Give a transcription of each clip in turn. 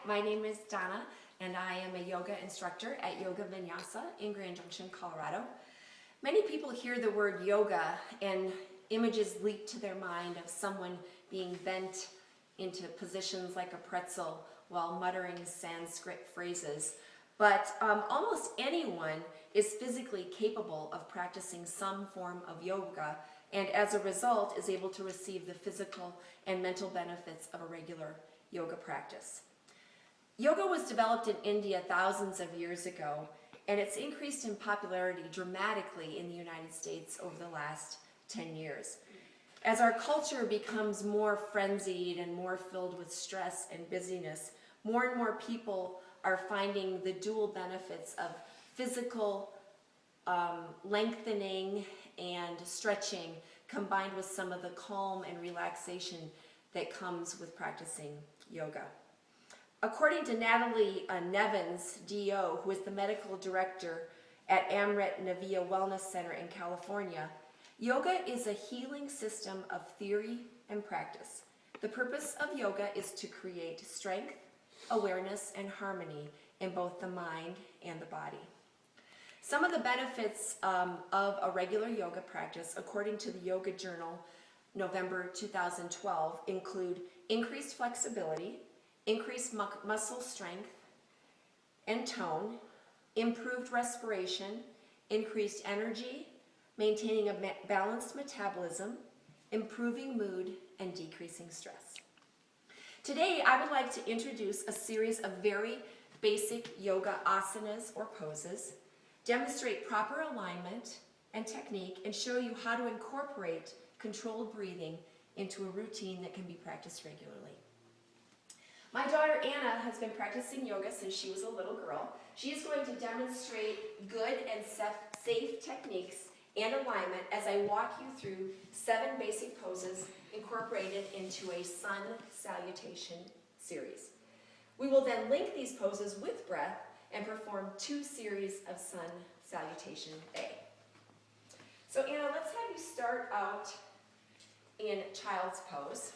my name is Donna, and I am a yoga instructor at Yoga Vinyasa in Grand Junction, Colorado. Many people hear the word yoga and images leap to their mind of someone being bent into positions like a pretzel while muttering Sanskrit phrases. But almost anyone is physically capable of practicing some form of yoga, and as a result is able to receive the physical and mental benefits of a regular yoga practice. Yoga was developed in India thousands of years ago, and it's increased in popularity dramatically in the United States over the last 10 years. As our culture becomes more frenzied and more filled with stress and busyness, more and more people are finding the dual benefits of physical lengthening and stretching combined with some of the calm and relaxation that comes with practicing yoga. According to Natalie Nevins, DO, who is the medical director at Amrit Navia Wellness Center in California, yoga is a healing system of theory and practice. The purpose of yoga is to create strength, awareness, and harmony in both the mind and the body. Some of the benefits of a regular yoga practice, according to the Yoga Journal, November 2012, include increased flexibility, increased muscle strength and tone, improved respiration, increased energy, maintaining a balanced metabolism, improving mood, and decreasing stress. Today, I would like to introduce a series of very basic yoga asanas or poses, demonstrate proper alignment and technique, and show you how to incorporate controlled breathing into a routine that can be practiced regularly. My daughter Anna has been practicing yoga since she was a little girl. She is going to demonstrate good and safe techniques and alignment as I walk you through 7 basic poses incorporated into a sun salutation series. We will then link these poses with breath and perform 2 series of sun salutation A. So Anna, let's have you start out in child's pose.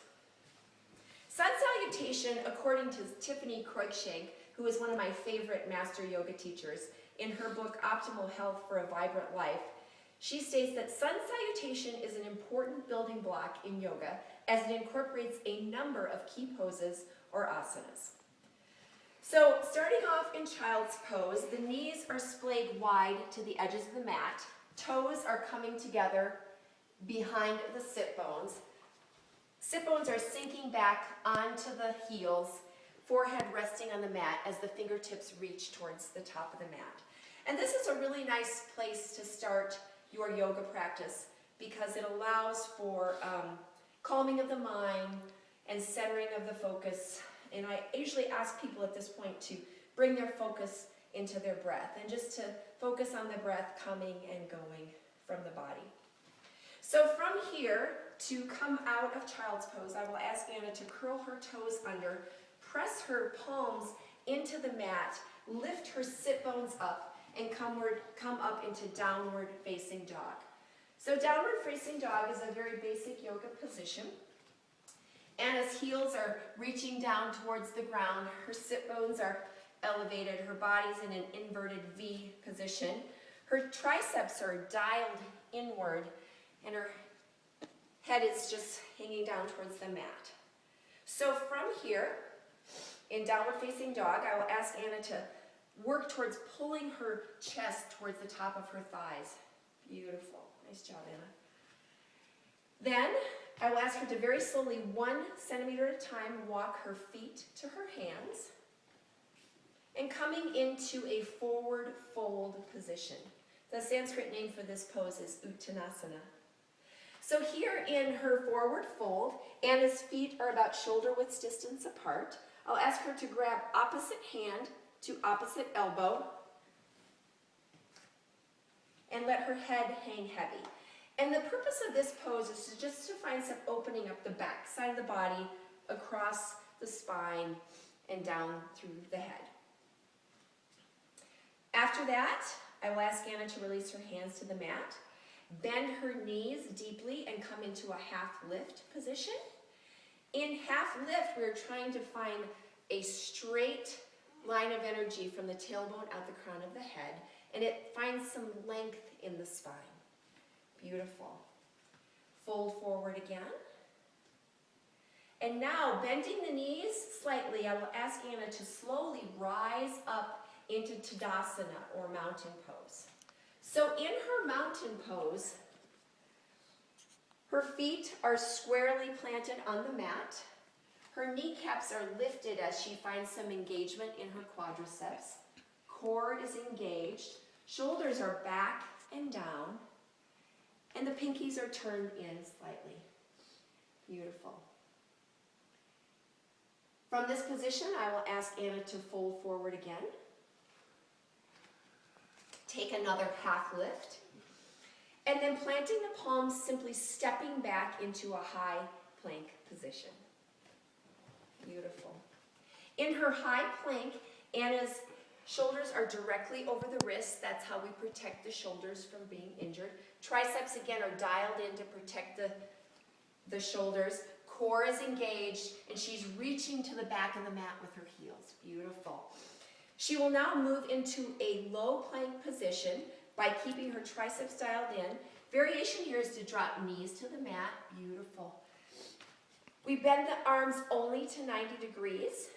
Sun salutation, according to Tiffany Cruikshank, who is one of my favorite master yoga teachers, in her book Optimal Health for a Vibrant Life, she states that sun salutation is an important building block in yoga as it incorporates a number of key poses or asanas. So starting off in child's pose, the knees are splayed wide to the edges of the mat, toes are coming together behind the sit bones. Sit bones are sinking back onto the heels, forehead resting on the mat as the fingertips reach towards the top of the mat. And this is a really nice place to start your yoga practice because it allows for calming of the mind and centering of the focus. And I usually ask people at this point to bring their focus into their breath and just to focus on the breath coming and going from the body. So from here, to come out of child's pose, I will ask Anna to curl her toes under, press her palms into the mat, lift her sit bones up, and come up into downward facing dog. So downward facing dog is a very basic yoga position. Anna's heels are reaching down towards the ground, her sit bones are elevated, her body's in an inverted V position, her triceps are dialed inward, and her head is just hanging down towards the mat. So from here, in downward facing dog, I will ask Anna to work towards pulling her chest towards the top of her thighs. Beautiful. Nice job, Anna. Then I will ask her to very slowly, 1 centimeter at a time, walk her feet to her hands and coming into a forward fold position. The Sanskrit name for this pose is Uttanasana. So here in her forward fold, Anna's feet are about shoulder width distance apart. I'll ask her to grab opposite hand to opposite elbow and let her head hang heavy. And the purpose of this pose is just to find some opening up the back side of the body, across the spine, and down through the head. After that, I will ask Anna to release her hands to the mat, bend her knees deeply, and come into a half lift position. In half lift, we're trying to find a straight line of energy from the tailbone out the crown of the head, and it finds some length in the spine. Beautiful. Fold forward again. And now, bending the knees slightly, I will ask Anna to slowly rise up into Tadasana, or mountain pose. So in her mountain pose, her feet are squarely planted on the mat. Her kneecaps are lifted as she finds some engagement in her quadriceps. Core is engaged. Shoulders are back and down. And the pinkies are turned in slightly. Beautiful. From this position, I will ask Anna to fold forward again. Take another half lift. And then planting the palms, simply stepping back into a high plank position. Beautiful. In her high plank, Anna's shoulders are directly over the wrists. That's how we protect the shoulders from being injured. Triceps, again, are dialed in to protect the shoulders. Core is engaged, and she's reaching to the back of the mat with her heels. Beautiful. She will now move into a low plank position by keeping her triceps dialed in. Variation here is to drop knees to the mat. Beautiful. We bend the arms only to 90 degrees.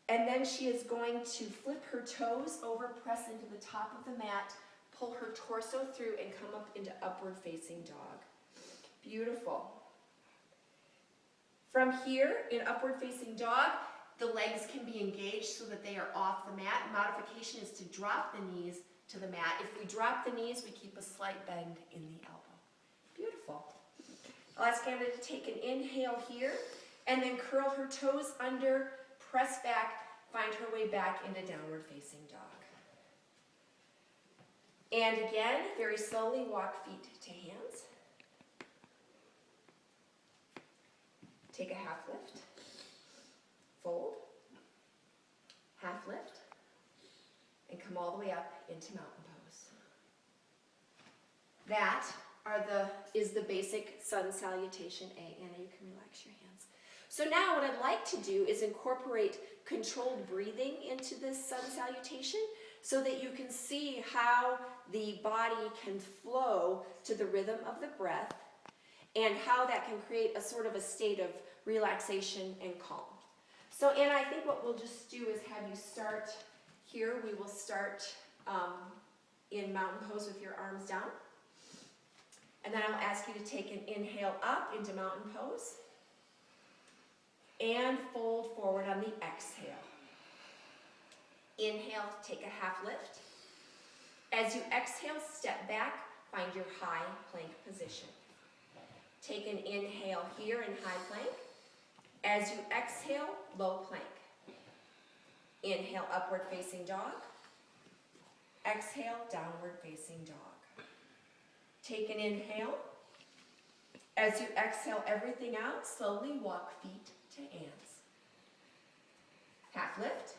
And then she is going to flip her toes over, press into the top of the mat, pull her torso through, and come up into upward facing dog. Beautiful. From here, in upward facing dog, the legs can be engaged so that they are off the mat. Modification is to drop the knees to the mat. If we drop the knees, we keep a slight bend in the elbow. Beautiful. I'll ask Anna to take an inhale here, and then curl her toes under, press back, find her way back into downward facing dog. And again, very slowly walk feet to hands. Take a half lift. Fold. Half lift. And come all the way up into mountain pose. That is the basic sun salutation A. Anna, you can relax your hands. So now what I'd like to do is incorporate controlled breathing into this sun salutation so that you can see how the body can flow to the rhythm of the breath and how that can create a sort of a state of relaxation and calm. So Anna, I think what we'll just do is have you start here. We will start in mountain pose with your arms down. And then I'll ask you to take an inhale up into mountain pose. And fold forward on the exhale. Inhale, take a half lift. As you exhale, step back, find your high plank position. Take an inhale here in high plank. As you exhale, low plank. Inhale, upward facing dog. Exhale, downward facing dog. Take an inhale. As you exhale everything out, slowly walk feet to hands. Half lift.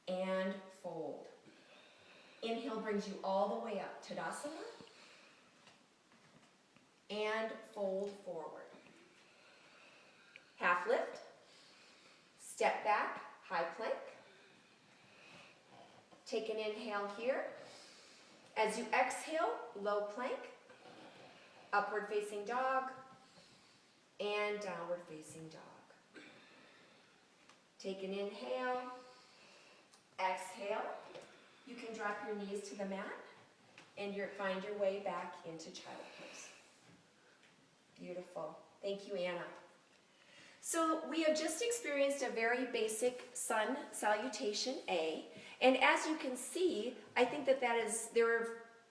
And fold. Inhale brings you all the way up. Tadasana. And fold forward. Half lift. Step back, high plank. Take an inhale here. As you exhale, low plank. Upward facing dog. And downward facing dog. Take an inhale. Exhale. You can drop your knees to the mat and find your way back into child pose. Beautiful. Thank you, Anna. So we have just experienced a very basic sun salutation A, and as you can see, I think that they're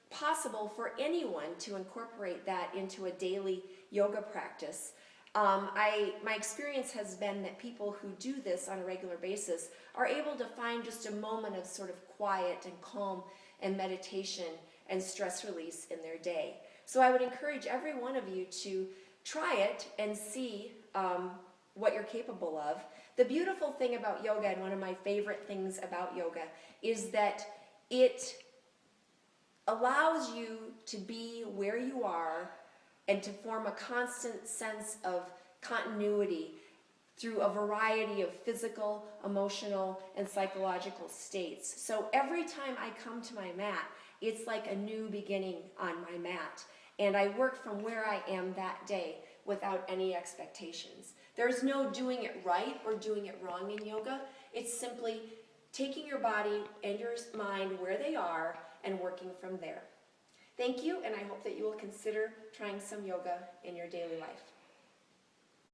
possible for anyone to incorporate that into a daily yoga practice. My experience has been that people who do this on a regular basis are able to find just a moment of sort of quiet and calm and meditation and stress release in their day. So I would encourage every one of you to try it and see what you're capable of. The beautiful thing about yoga, and one of my favorite things about yoga, is that it allows you to be where you are and to form a constant sense of continuity through a variety of physical, emotional, and psychological states. So every time I come to my mat, it's like a new beginning on my mat. And I work from where I am that day without any expectations. There's no doing it right or doing it wrong in yoga. It's simply taking your body and your mind where they are and working from there. Thank you, and I hope that you will consider trying some yoga in your daily life.